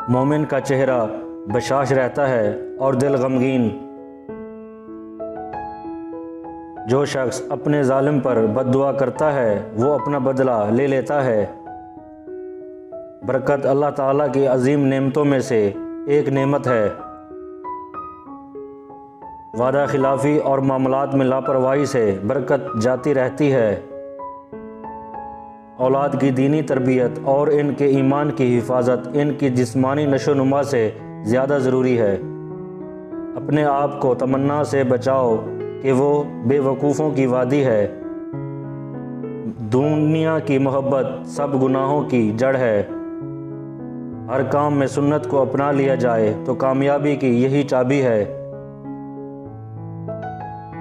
مومن کا چہرہ بشاش رہتا ہے اور دل غمگین۔ جو شخص اپنے ظالم پر بد دعا کرتا ہے وہ اپنا بدلہ لے لیتا ہے۔ برکت اللہ تعالیٰ کی عظیم نعمتوں میں سے ایک نعمت ہے۔ وعدہ خلافی اور معاملات میں لاپرواہی سے برکت جاتی رہتی ہے۔ اولاد کی دینی تربیت اور ان کے ایمان کی حفاظت ان کی جسمانی نشو و نما سے زیادہ ضروری ہے۔ اپنے آپ کو تمنا سے بچاؤ کہ وہ بے وقوفوں کی وادی ہے۔ دنیا کی محبت سب گناہوں کی جڑ ہے۔ ہر کام میں سنت کو اپنا لیا جائے تو کامیابی کی یہی چابی ہے۔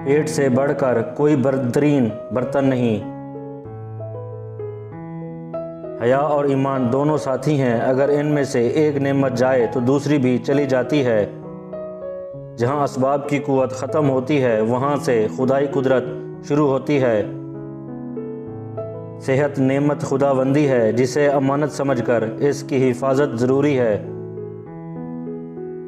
پیٹ سے بڑھ کر کوئی بہترین برتن نہیں۔ حیا اور ایمان دونوں ساتھی ہیں، اگر ان میں سے ایک نعمت جائے تو دوسری بھی چلی جاتی ہے۔ جہاں اسباب کی قوت ختم ہوتی ہے وہاں سے خدائی قدرت شروع ہوتی ہے۔ صحت نعمت خداوندی ہے جسے امانت سمجھ کر اس کی حفاظت ضروری ہے۔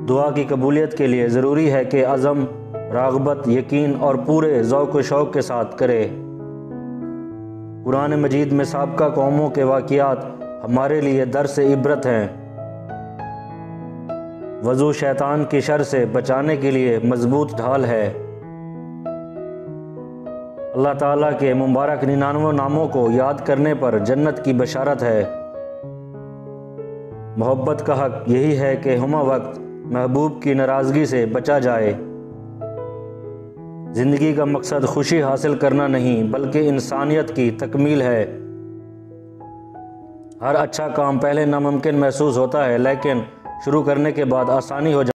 دعا کی قبولیت کے لیے ضروری ہے کہ عزم، راغبت، یقین اور پورے ذوق و شوق کے ساتھ کرے۔ قرآن مجید میں سابقہ قوموں کے واقعات ہمارے لیے درس عبرت ہیں۔ وضو شیطان کی شر سے بچانے کے لیے مضبوط ڈھال ہے۔ اللہ تعالیٰ کے مبارک 99 ناموں کو یاد کرنے پر جنت کی بشارت ہے۔ محبت کا حق یہی ہے کہ ہمہ وقت محبوب کی ناراضگی سے بچا جائے۔ زندگی کا مقصد خوشی حاصل کرنا نہیں بلکہ انسانیت کی تکمیل ہے۔ ہر اچھا کام پہلے ناممکن محسوس ہوتا ہے لیکن شروع کرنے کے بعد آسانی ہو جاتی ہے۔